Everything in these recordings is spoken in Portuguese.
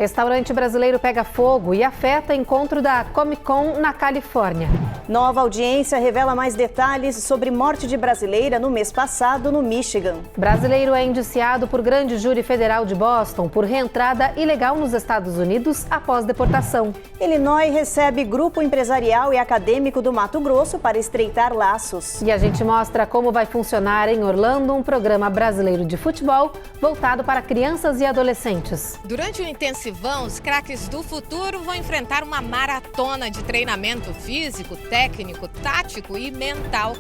Restaurante brasileiro pega fogo e afeta encontro da Comic Con na Califórnia. Nova audiência revela mais detalhes sobre morte de brasileira no mês passado no Michigan. Brasileiro é indiciado por grande júri federal de Boston por reentrada ilegal nos Estados Unidos após deportação. Illinois recebe grupo empresarial e acadêmico do Mato Grosso para estreitar laços. E a gente mostra como vai funcionar em Orlando um programa brasileiro de futebol voltado para crianças e adolescentes. Durante o intensivão, os craques do futuro vão enfrentar uma maratona de treinamento físico, técnico, tático e mental.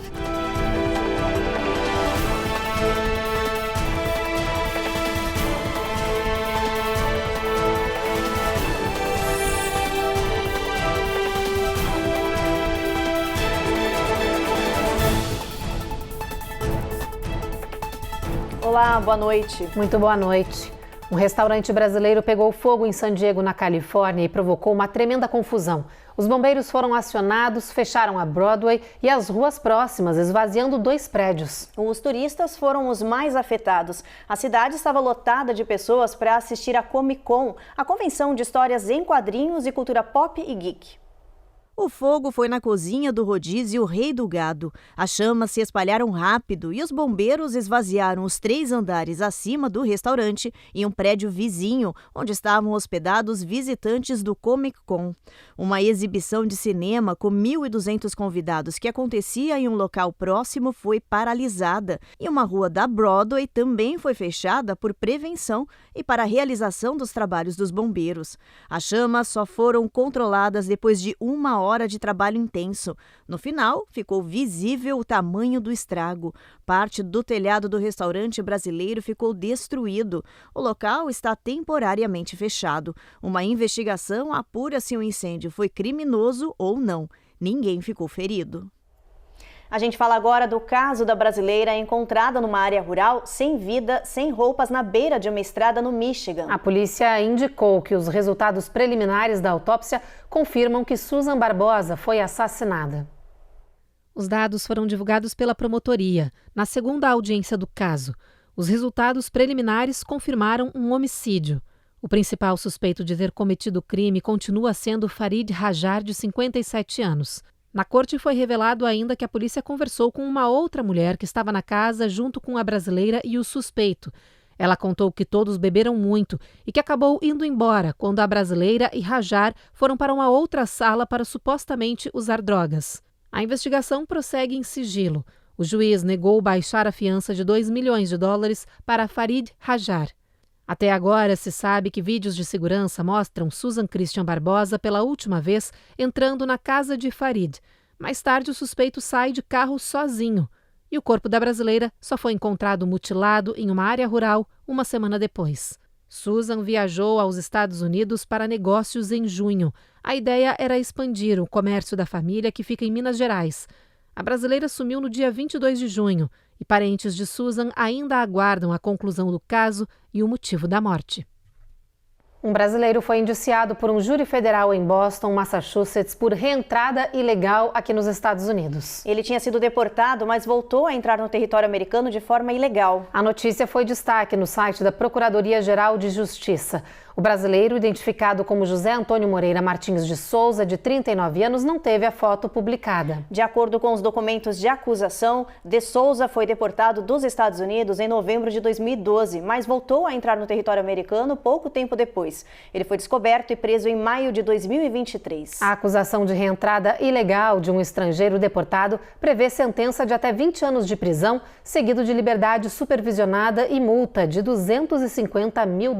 Olá, boa noite. Muito boa noite. Um restaurante brasileiro pegou fogo em San Diego, na Califórnia, e provocou uma tremenda confusão. Os bombeiros foram acionados, fecharam a Broadway e as ruas próximas, esvaziando 2 prédios. Os turistas foram os mais afetados. A cidade estava lotada de pessoas para assistir a Comic Con, a convenção de histórias em quadrinhos e cultura pop e geek. O fogo foi na cozinha do rodízio Rei do Gado. As chamas se espalharam rápido e os bombeiros esvaziaram os 3 andares acima do restaurante e um prédio vizinho, onde estavam hospedados visitantes do Comic Con. Uma exibição de cinema com 1.200 convidados que acontecia em um local próximo foi paralisada. E uma rua da Broadway também foi fechada por prevenção e para a realização dos trabalhos dos bombeiros. As chamas só foram controladas depois de 1 hora de trabalho intenso. No final, ficou visível o tamanho do estrago. Parte do telhado do restaurante brasileiro ficou destruído. O local está temporariamente fechado. Uma investigação apura se o incêndio foi criminoso ou não. Ninguém ficou ferido. A gente fala agora do caso da brasileira encontrada numa área rural, sem vida, sem roupas, na beira de uma estrada no Michigan. A polícia indicou que os resultados preliminares da autópsia confirmam que Susan Barbosa foi assassinada. Os dados foram divulgados pela promotoria na segunda audiência do caso. Os resultados preliminares confirmaram um homicídio. O principal suspeito de ter cometido o crime continua sendo Farid Hajar, de 57 anos. Na corte foi revelado ainda que a polícia conversou com uma outra mulher que estava na casa junto com a brasileira e o suspeito. Ela contou que todos beberam muito e que acabou indo embora quando a brasileira e Hajar foram para uma outra sala para supostamente usar drogas. A investigação prossegue em sigilo. O juiz negou baixar a fiança de $2 milhões para Farid Hajar. Até agora, se sabe que vídeos de segurança mostram Susan Christian Barbosa pela última vez entrando na casa de Farid. Mais tarde, o suspeito sai de carro sozinho. E o corpo da brasileira só foi encontrado mutilado em uma área rural 1 semana depois. Susan viajou aos Estados Unidos para negócios em junho. A ideia era expandir o comércio da família, que fica em Minas Gerais. A brasileira sumiu no dia 22 de junho. E parentes de Susan ainda aguardam a conclusão do caso e o motivo da morte. Um brasileiro foi indiciado por um júri federal em Boston, Massachusetts, por reentrada ilegal aqui nos Estados Unidos. Ele tinha sido deportado, mas voltou a entrar no território americano de forma ilegal. A notícia foi destaque no site da Procuradoria-Geral de Justiça. O brasileiro, identificado como José Antônio Moreira Martins de Souza, de 39 anos, não teve a foto publicada. De acordo com os documentos de acusação, de Souza foi deportado dos Estados Unidos em novembro de 2012, mas voltou a entrar no território americano pouco tempo depois. Ele foi descoberto e preso em maio de 2023. A acusação de reentrada ilegal de um estrangeiro deportado prevê sentença de até 20 anos de prisão, seguido de liberdade supervisionada e multa de $250 mil.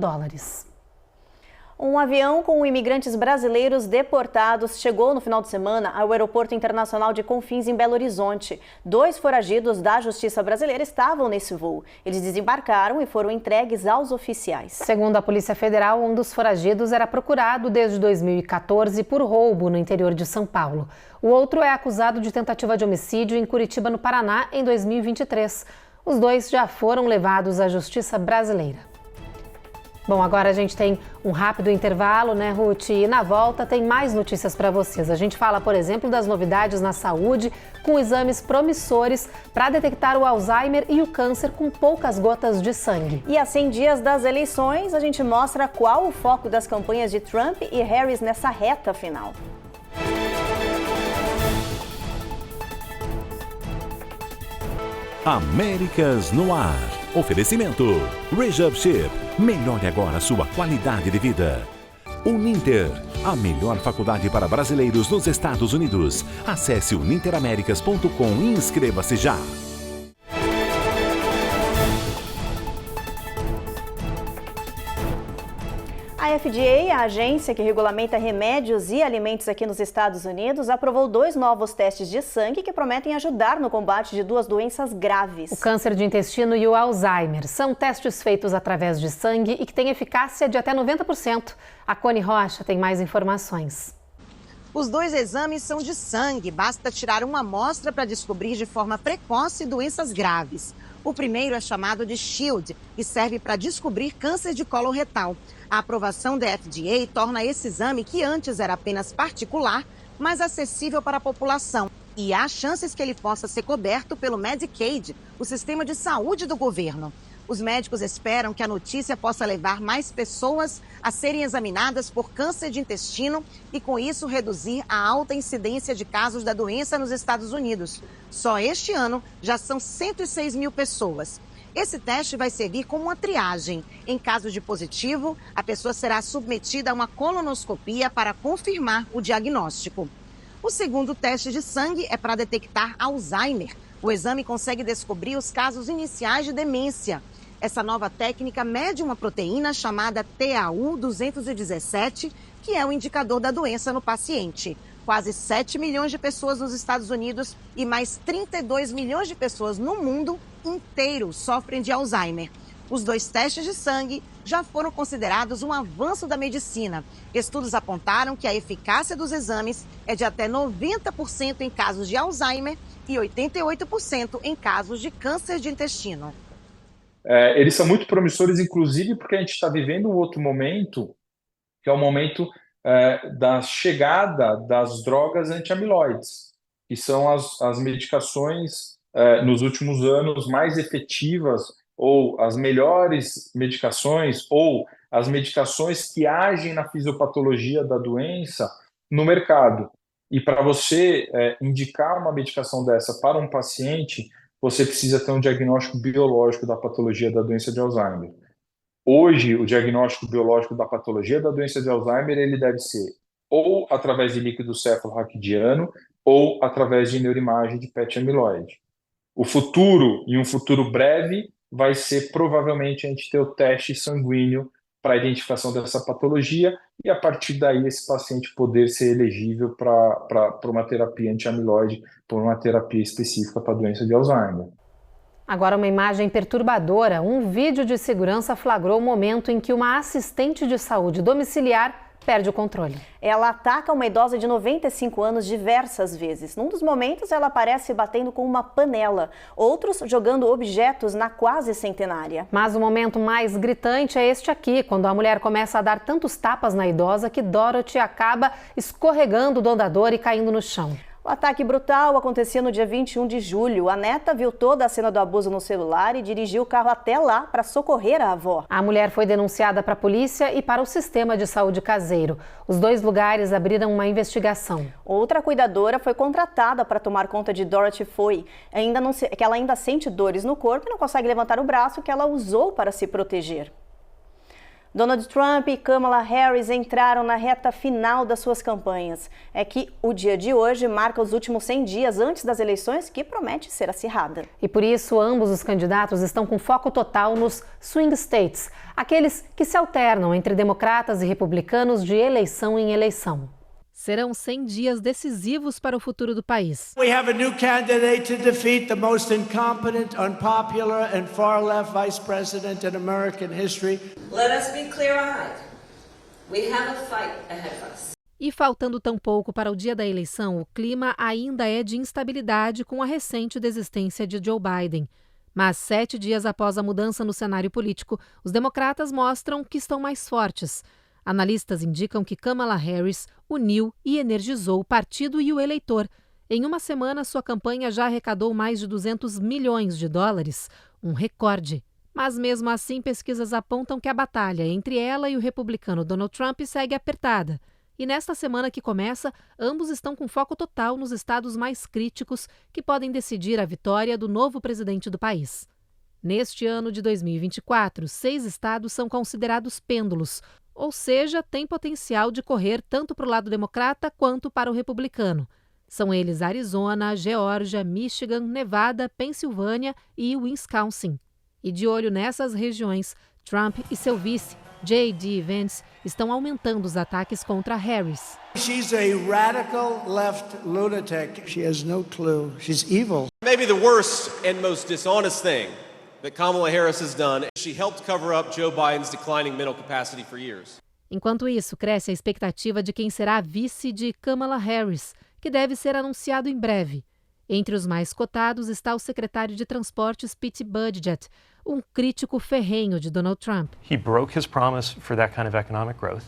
Um avião com imigrantes brasileiros deportados chegou no final de semana ao Aeroporto Internacional de Confins, em Belo Horizonte. 2 foragidos da Justiça Brasileira estavam nesse voo. Eles desembarcaram e foram entregues aos oficiais. Segundo a Polícia Federal, um dos foragidos era procurado desde 2014 por roubo no interior de São Paulo. O outro é acusado de tentativa de homicídio em Curitiba, no Paraná, em 2023. Os 2 já foram levados à Justiça Brasileira. Bom, agora a gente tem um rápido intervalo, né, Ruth? E na volta tem mais notícias para vocês. A gente fala, por exemplo, das novidades na saúde, com exames promissores para detectar o Alzheimer e o câncer com poucas gotas de sangue. E a 100 dias das eleições, a gente mostra qual o foco das campanhas de Trump e Harris nessa reta final. Américas no ar. Oferecimento Rejab Chip. Melhore agora a sua qualidade de vida. Uninter, a melhor faculdade para brasileiros nos Estados Unidos. Acesse uninteramericas.com e inscreva-se já. A FDA, a agência que regulamenta remédios e alimentos aqui nos Estados Unidos, aprovou 2 novos testes de sangue que prometem ajudar no combate de 2 doenças graves. O câncer de intestino e o Alzheimer são testes feitos através de sangue e que têm eficácia de até 90%. A Cone Rocha tem mais informações. Os 2 exames são de sangue, basta tirar uma amostra para descobrir de forma precoce doenças graves. O primeiro é chamado de SHIELD e serve para descobrir câncer de colo retal. A aprovação da FDA torna esse exame, que antes era apenas particular, mais acessível para a população. E há chances que ele possa ser coberto pelo Medicaid, o sistema de saúde do governo. Os médicos esperam que a notícia possa levar mais pessoas a serem examinadas por câncer de intestino e, com isso, reduzir a alta incidência de casos da doença nos Estados Unidos. Só este ano já são 106 mil pessoas. Esse teste vai servir como uma triagem. Em caso de positivo, a pessoa será submetida a uma colonoscopia para confirmar o diagnóstico. O segundo teste de sangue é para detectar Alzheimer. O exame consegue descobrir os casos iniciais de demência. Essa nova técnica mede uma proteína chamada TAU217, que é o indicador da doença no paciente. Quase 7 milhões de pessoas nos Estados Unidos e mais 32 milhões de pessoas no mundo inteiro sofrem de Alzheimer. Os 2 testes de sangue já foram considerados um avanço da medicina. Estudos apontaram que a eficácia dos exames é de até 90% em casos de Alzheimer e 88% em casos de câncer de intestino. Eles são muito promissores, inclusive porque a gente está vivendo um outro momento, que é o momento da chegada das drogas anti-amiloides, que são as medicações nos últimos anos mais efetivas, ou as melhores medicações, ou as medicações que agem na fisiopatologia da doença no mercado. E para você indicar uma medicação dessa para um paciente, você precisa ter um diagnóstico biológico da patologia da doença de Alzheimer. Hoje, o diagnóstico biológico da patologia da doença de Alzheimer, ele deve ser ou através de líquido cefalorraquidiano ou através de neuroimagem de PET amiloide. O futuro, em um futuro breve, vai ser provavelmente a gente ter o teste sanguíneo para a identificação dessa patologia e, a partir daí, esse paciente poder ser elegível para uma terapia anti-amiloide, por uma terapia específica para a doença de Alzheimer. Agora, uma imagem perturbadora. Um vídeo de segurança flagrou o momento em que uma assistente de saúde domiciliar perde o controle. Ela ataca uma idosa de 95 anos diversas vezes. Num dos momentos, ela aparece batendo com uma panela, outros jogando objetos na quase centenária. Mas o momento mais gritante é este aqui, quando a mulher começa a dar tantos tapas na idosa que Dorothy acaba escorregando do andador e caindo no chão. O ataque brutal acontecia no dia 21 de julho. A neta viu toda a cena do abuso no celular e dirigiu o carro até lá para socorrer a avó. A mulher foi denunciada para a polícia e para o sistema de saúde caseiro. Os 2 lugares abriram uma investigação. Outra cuidadora foi contratada para tomar conta de Dorothy que ela ainda sente dores no corpo e não consegue levantar o braço que ela usou para se proteger. Donald Trump e Kamala Harris entraram na reta final das suas campanhas. É que o dia de hoje marca os últimos 100 dias antes das eleições, que promete ser acirrada. E por isso, ambos os candidatos estão com foco total nos swing states, aqueles que se alternam entre democratas e republicanos de eleição em eleição. Serão 100 dias decisivos para o futuro do país. We have a new candidate to defeat the most incompetent, unpopular and far-left vice president in American history. Let us be clear-eyed. We have a fight ahead of us. E faltando tão pouco para o dia da eleição, o clima ainda é de instabilidade com a recente desistência de Joe Biden. Mas 7 dias após a mudança no cenário político, os democratas mostram que estão mais fortes. Analistas indicam que Kamala Harris uniu e energizou o partido e o eleitor. Em uma semana, sua campanha já arrecadou mais de 200 milhões de dólares, um recorde. Mas mesmo assim, pesquisas apontam que a batalha entre ela e o republicano Donald Trump segue apertada. E nesta semana que começa, ambos estão com foco total nos estados mais críticos que podem decidir a vitória do novo presidente do país. Neste ano de 2024, 6 estados são considerados pêndulos, ou seja, têm potencial de correr tanto para o lado democrata quanto para o republicano. São eles Arizona, Geórgia, Michigan, Nevada, Pensilvânia e Wisconsin. E de olho nessas regiões, Trump e seu vice, J.D. Vance, estão aumentando os ataques contra Harris. She's a radical left lunatic. She has no clue. She's evil. Maybe the worst and most dishonest thing that Kamala Harris has done, she helped cover up Joe Biden's declining mental capacity for years. Enquanto isso, cresce a expectativa de quem será a vice de Kamala Harris, que deve ser anunciado em breve. Entre os mais cotados está o secretário de Transportes Pete Buttigieg, um crítico ferrenho de Donald Trump. He broke his promise for that kind of economic growth.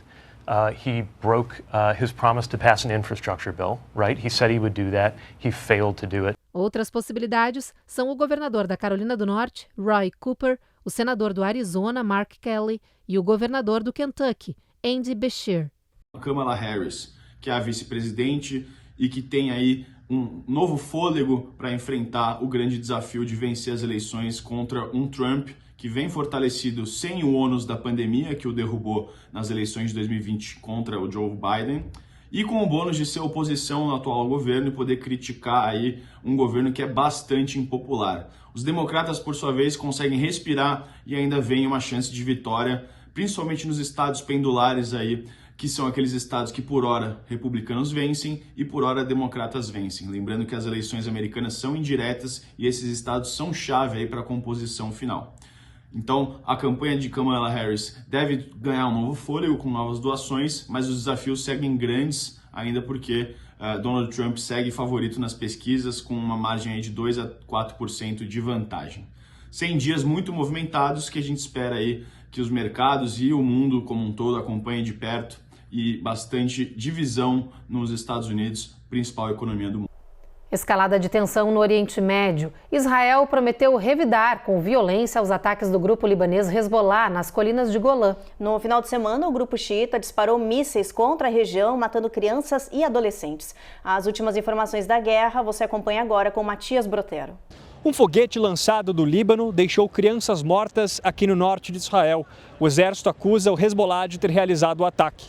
He broke his promise to pass an infrastructure bill, right? He said he would do that. He failed to do it. Outras possibilidades são o governador da Carolina do Norte, Roy Cooper, o senador do Arizona, Mark Kelly, e o governador do Kentucky, Andy Beshear. Kamala Harris, que é a vice-presidente e que tem aí um novo fôlego para enfrentar o grande desafio de vencer as eleições contra um Trump que vem fortalecido sem o ônus da pandemia, que o derrubou nas eleições de 2020 contra o Joe Biden, e com o bônus de ser oposição no atual governo e poder criticar aí um governo que é bastante impopular. Os democratas, por sua vez, conseguem respirar e ainda veem uma chance de vitória, principalmente nos estados pendulares aí, que são aqueles estados que por hora republicanos vencem e por hora democratas vencem. Lembrando que as eleições americanas são indiretas e esses estados são chave aí para a composição final. Então, a campanha de Kamala Harris deve ganhar um novo fôlego com novas doações, mas os desafios seguem grandes, ainda porque Donald Trump segue favorito nas pesquisas com uma margem aí de 2 a 4% de vantagem. 100 dias muito movimentados que a gente espera aí que os mercados e o mundo como um todo acompanhem de perto e bastante divisão nos Estados Unidos, principal economia do mundo. Escalada de tensão no Oriente Médio. Israel prometeu revidar com violência os ataques do grupo libanês Hezbollah nas colinas de Golã. No final de semana, o grupo xiita disparou mísseis contra a região, matando crianças e adolescentes. As últimas informações da guerra você acompanha agora com Matias Brotero. Um foguete lançado do Líbano deixou crianças mortas aqui no norte de Israel. O exército acusa o Hezbollah de ter realizado o ataque.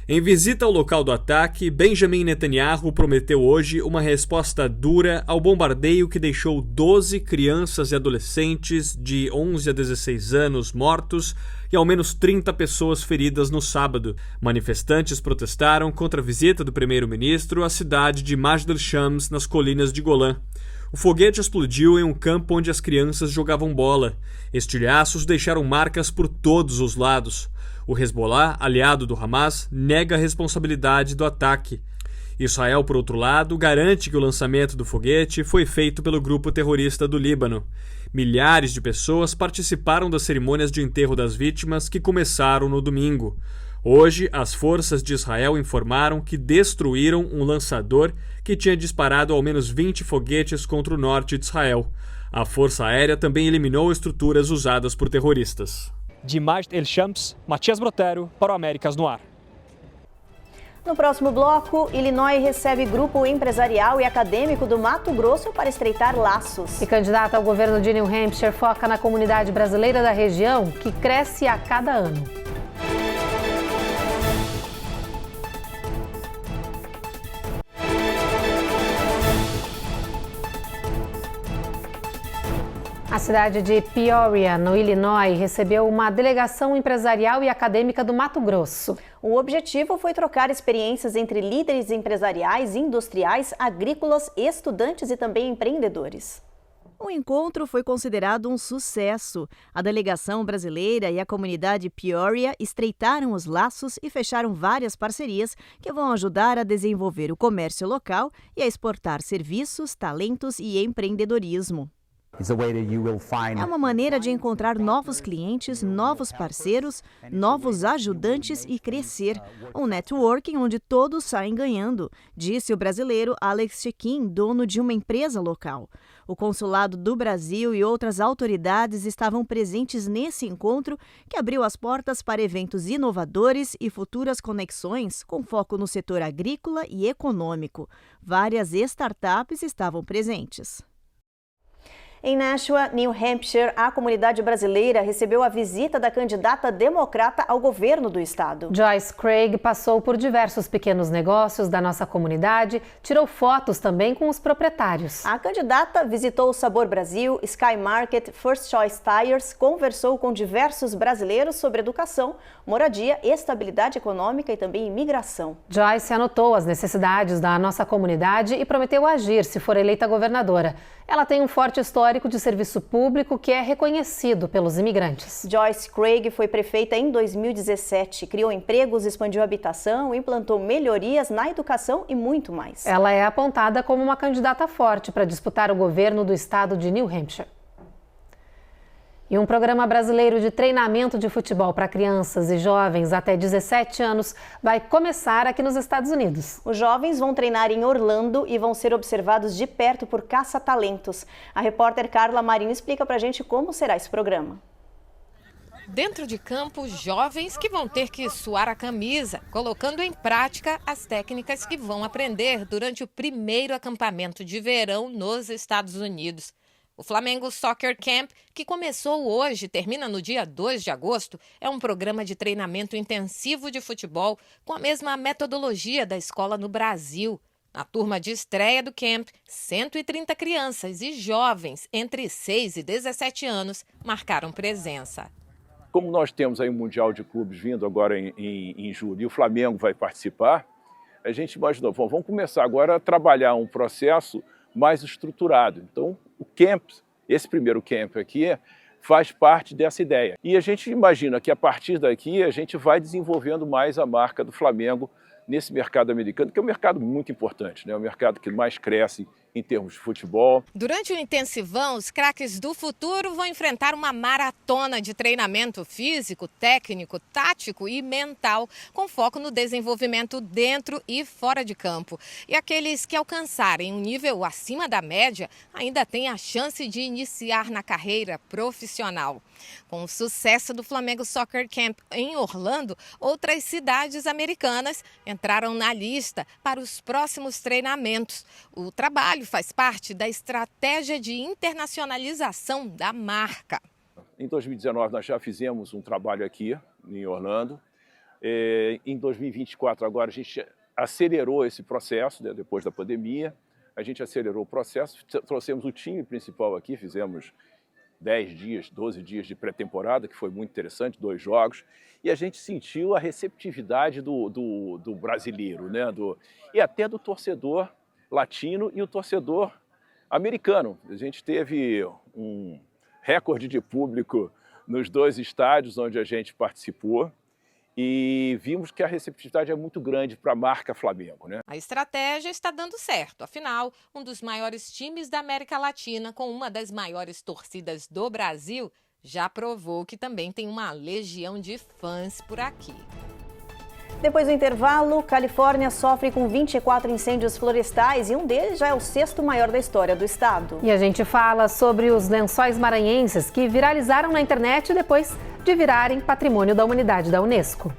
Em visita ao local do ataque, Benjamin Netanyahu prometeu hoje uma resposta dura ao bombardeio que deixou 12 crianças e adolescentes de 11 a 16 anos mortos e ao menos 30 pessoas feridas no sábado. Manifestantes protestaram contra a visita do primeiro-ministro à cidade de Majd al-Shams, nas colinas de Golã. O foguete explodiu em um campo onde as crianças jogavam bola. Estilhaços deixaram marcas por todos os lados. O Hezbollah, aliado do Hamas, nega a responsabilidade do ataque. Israel, por outro lado, garante que o lançamento do foguete foi feito pelo grupo terrorista do Líbano. Milhares de pessoas participaram das cerimônias de enterro das vítimas que começaram no domingo. Hoje, as forças de Israel informaram que destruíram um lançador que tinha disparado ao menos 20 foguetes contra o norte de Israel. A Força Aérea também eliminou estruturas usadas por terroristas. De Majd al-Shams, Matias Brotero para o Américas no Ar. No próximo bloco, Illinois recebe grupo empresarial e acadêmico do Mato Grosso para estreitar laços. E candidata ao governo de New Hampshire foca na comunidade brasileira da região, que cresce a cada ano. A cidade de Peoria, no Illinois, recebeu uma delegação empresarial e acadêmica do Mato Grosso. O objetivo foi trocar experiências entre líderes empresariais, industriais, agrícolas, estudantes e também empreendedores. O encontro foi considerado um sucesso. A delegação brasileira e a comunidade Peoria estreitaram os laços e fecharam várias parcerias que vão ajudar a desenvolver o comércio local e a exportar serviços, talentos e empreendedorismo. É uma maneira de encontrar novos clientes, novos parceiros, novos ajudantes e crescer. Um networking onde todos saem ganhando, disse o brasileiro Alex Chequim, dono de uma empresa local. O Consulado do Brasil e outras autoridades estavam presentes nesse encontro que abriu as portas para eventos inovadores e futuras conexões com foco no setor agrícola e econômico. Várias startups estavam presentes. Em Nashua, New Hampshire, a comunidade brasileira recebeu a visita da candidata democrata ao governo do estado. Joyce Craig passou por diversos pequenos negócios da nossa comunidade, tirou fotos também com os proprietários. A candidata visitou o Sabor Brasil, Sky Market, First Choice Tires, conversou com diversos brasileiros sobre educação, moradia, estabilidade econômica e também imigração. Joyce anotou as necessidades da nossa comunidade e prometeu agir se for eleita governadora. Ela tem um forte histórico de serviço público que é reconhecido pelos imigrantes. Joyce Craig foi prefeita em 2017, criou empregos, expandiu a habitação, implantou melhorias na educação e muito mais. Ela é apontada como uma candidata forte para disputar o governo do estado de New Hampshire. E um programa brasileiro de treinamento de futebol para crianças e jovens até 17 anos vai começar aqui nos Estados Unidos. Os jovens vão treinar em Orlando e vão ser observados de perto por caça-talentos. A repórter Carla Marinho explica para a gente como será esse programa. Dentro de campo, jovens que vão ter que suar a camisa, colocando em prática as técnicas que vão aprender durante o primeiro acampamento de verão nos Estados Unidos. O Flamengo Soccer Camp, que começou hoje e termina no dia 2 de agosto, é um programa de treinamento intensivo de futebol com a mesma metodologia da escola no Brasil. Na turma de estreia do camp, 130 crianças e jovens entre 6 e 17 anos marcaram presença. Como nós temos aí um Mundial de Clubes vindo agora em julho e o Flamengo vai participar, a gente imaginou, vamos começar agora a trabalhar um processo mais estruturado. Então, o camp, esse primeiro camp aqui, faz parte dessa ideia. E a gente imagina que a partir daqui a gente vai desenvolvendo mais a marca do Flamengo nesse mercado americano, que é um mercado muito importante, né? É o mercado que mais cresce em termos de futebol. Durante o intensivão, os craques do futuro vão enfrentar uma maratona de treinamento físico, técnico, tático e mental, com foco no desenvolvimento dentro e fora de campo. E aqueles que alcançarem um nível acima da média ainda têm a chance de iniciar na carreira profissional. Com o sucesso do Flamengo Soccer Camp em Orlando, outras cidades americanas entraram na lista para os próximos treinamentos. O trabalho faz parte da estratégia de internacionalização da marca. Em 2019 nós já fizemos um trabalho aqui em Orlando. Em 2024 agora a gente acelerou esse processo, né, depois da pandemia. A gente acelerou o processo, trouxemos o time principal aqui, fizemos 10 dias, 12 dias de pré-temporada, que foi muito interessante, 2 jogos, e a gente sentiu a receptividade do brasileiro, né? E até do torcedor latino e o torcedor americano. A gente teve um recorde de público nos 2 estádios onde a gente participou e vimos que a receptividade é muito grande para a marca Flamengo, né? A estratégia está dando certo. Afinal, um dos maiores times da América Latina, com uma das maiores torcidas do Brasil, já provou que também tem uma legião de fãs por aqui. Depois do intervalo, Califórnia sofre com 24 incêndios florestais e um deles já é o 6º maior da história do estado. E a gente fala sobre os lençóis maranhenses que viralizaram na internet depois de virarem Patrimônio da Humanidade da Unesco.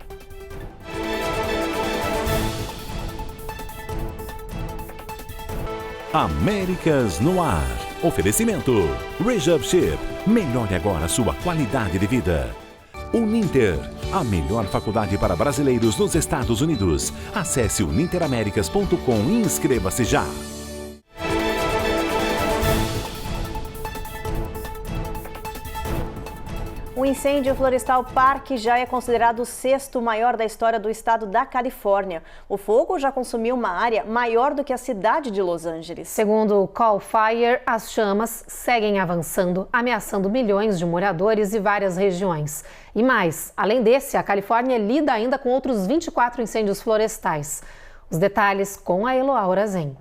Américas no Ar. Oferecimento. Rejab Ship. Melhore agora a sua qualidade de vida. Uninter. A melhor faculdade para brasileiros nos Estados Unidos. Acesse uninteraméricas.com e inscreva-se já. O incêndio florestal Park já é considerado o 6º maior da história do estado da Califórnia. O fogo já consumiu uma área maior do que a cidade de Los Angeles. Segundo o Call Fire, as chamas seguem avançando, ameaçando milhões de moradores e várias regiões. E mais, além desse, a Califórnia lida ainda com outros 24 incêndios florestais. Os detalhes com a Eloá Orazen.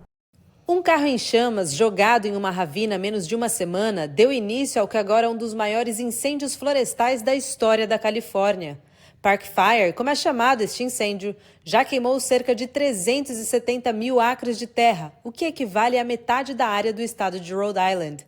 Um carro em chamas, jogado em uma ravina há menos de uma semana, deu início ao que agora é um dos maiores incêndios florestais da história da Califórnia. Park Fire, como é chamado este incêndio, já queimou cerca de 370 mil acres de terra, o que equivale à metade da área do estado de Rhode Island.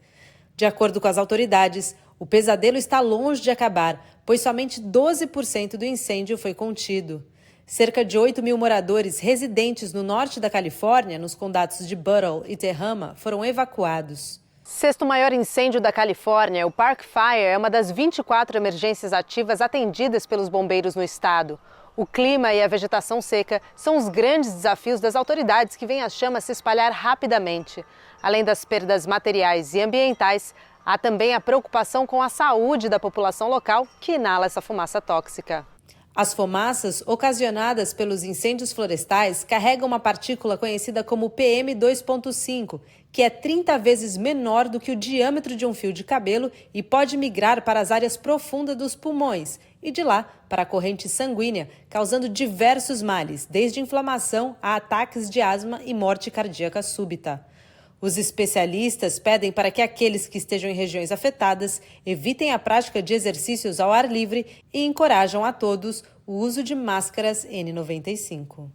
De acordo com as autoridades, o pesadelo está longe de acabar, pois somente 12% do incêndio foi contido. Cerca de 8 mil moradores residentes no norte da Califórnia, nos condados de Butler e Tehama, foram evacuados. Sexto maior incêndio da Califórnia, o Park Fire é uma das 24 emergências ativas atendidas pelos bombeiros no estado. O clima e a vegetação seca são os grandes desafios das autoridades que veem as chamas se espalhar rapidamente. Além das perdas materiais e ambientais, há também a preocupação com a saúde da população local que inala essa fumaça tóxica. As fumaças ocasionadas pelos incêndios florestais carregam uma partícula conhecida como PM2.5, que é 30 vezes menor do que o diâmetro de um fio de cabelo e pode migrar para as áreas profundas dos pulmões e de lá para a corrente sanguínea, causando diversos males, desde inflamação a ataques de asma e morte cardíaca súbita. Os especialistas pedem para que aqueles que estejam em regiões afetadas evitem a prática de exercícios ao ar livre e encorajam a todos o uso de máscaras N95.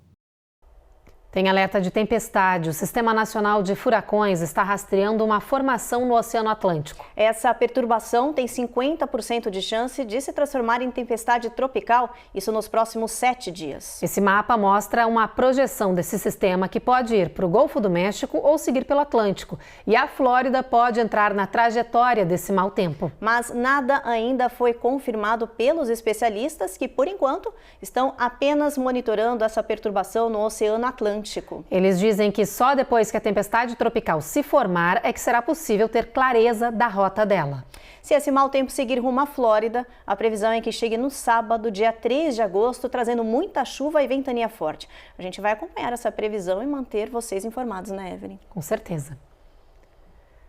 Tem alerta de tempestade. O Sistema Nacional de Furacões está rastreando uma formação no Oceano Atlântico. Essa perturbação tem 50% de chance de se transformar em tempestade tropical, isso nos próximos 7 dias. Esse mapa mostra uma projeção desse sistema que pode ir para o Golfo do México ou seguir pelo Atlântico. E a Flórida pode entrar na trajetória desse mau tempo. Mas nada ainda foi confirmado pelos especialistas que, por enquanto, estão apenas monitorando essa perturbação no Oceano Atlântico. Eles dizem que só depois que a tempestade tropical se formar é que será possível ter clareza da rota dela. Se esse mau tempo seguir rumo à Flórida, a previsão é que chegue no sábado, dia 3 de agosto, trazendo muita chuva e ventania forte. A gente vai acompanhar essa previsão e manter vocês informados, né, Evelyn? Com certeza.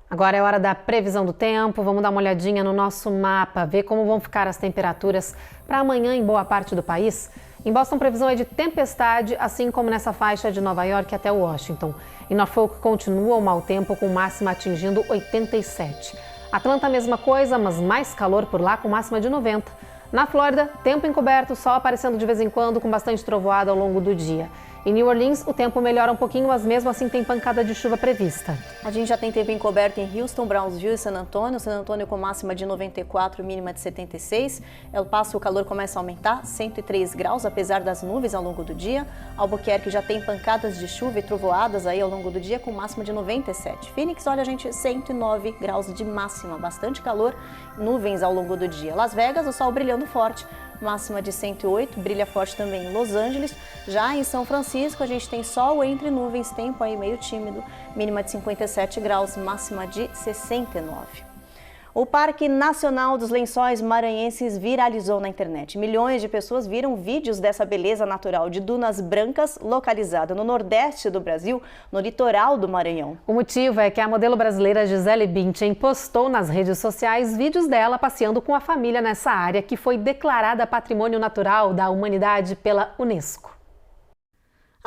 Agora é hora da previsão do tempo. Vamos dar uma olhadinha no nosso mapa, ver como vão ficar as temperaturas para amanhã em boa parte do país. Em Boston, a previsão é de tempestade, assim como nessa faixa de Nova York até Washington. Em Norfolk, continua o mau tempo, com máxima atingindo 87. Atlanta, a mesma coisa, mas mais calor por lá, com máxima de 90. Na Flórida, tempo encoberto, sol aparecendo de vez em quando, com bastante trovoada ao longo do dia. Em New Orleans, o tempo melhora um pouquinho, mas mesmo assim tem pancada de chuva prevista. A gente já tem tempo encoberto em Houston, Brownsville e San Antônio. San Antônio com máxima de 94, mínima de 76. El Paso, o calor começa a aumentar, 103 graus, apesar das nuvens ao longo do dia. Albuquerque já tem pancadas de chuva e trovoadas aí ao longo do dia, com máxima de 97. Phoenix, olha, gente, 109 graus de máxima, bastante calor, nuvens ao longo do dia. Las Vegas, o sol brilhando forte, máxima de 108, brilha forte também em Los Angeles. Já em São Francisco, a gente tem sol entre nuvens, tempo aí meio tímido, mínima de 57 graus, máxima de 69. O Parque Nacional dos Lençóis Maranhenses viralizou na internet. Milhões de pessoas viram vídeos dessa beleza natural de dunas brancas, localizada no nordeste do Brasil, no litoral do Maranhão. O motivo é que a modelo brasileira Gisele Bündchen postou nas redes sociais vídeos dela passeando com a família nessa área que foi declarada Patrimônio Natural da Humanidade pela Unesco.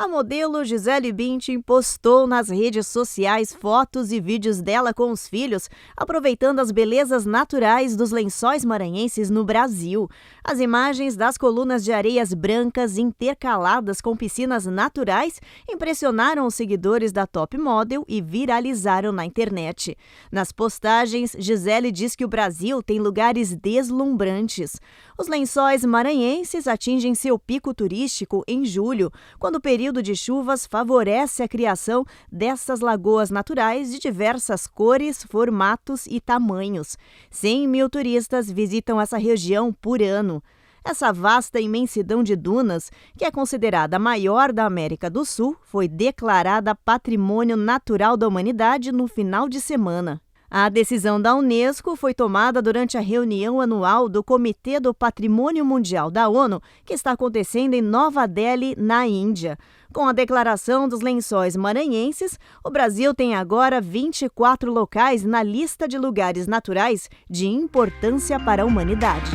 A modelo Gisele Bündchen postou nas redes sociais fotos e vídeos dela com os filhos, aproveitando as belezas naturais dos lençóis maranhenses no Brasil. As imagens das colunas de areias brancas intercaladas com piscinas naturais impressionaram os seguidores da top model e viralizaram na internet. Nas postagens, Gisele diz que o Brasil tem lugares deslumbrantes. Os lençóis maranhenses atingem seu pico turístico em julho, quando o período de chuvas favorece a criação dessas lagoas naturais de diversas cores, formatos e tamanhos. 100 mil turistas visitam essa região por ano. Essa vasta imensidão de dunas, que é considerada a maior da América do Sul, foi declarada Patrimônio Natural da Humanidade no final de semana. A decisão da Unesco foi tomada durante a reunião anual do Comitê do Patrimônio Mundial da ONU, que está acontecendo em Nova Delhi, na Índia. Com a declaração dos lençóis maranhenses, o Brasil tem agora 24 locais na lista de lugares naturais de importância para a humanidade.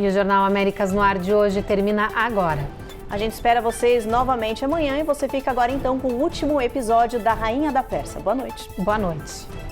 E o Jornal Américas no Ar de hoje termina agora. A gente espera vocês novamente amanhã e você fica agora então com o último episódio da Rainha da Pérsia. Boa noite. Boa noite.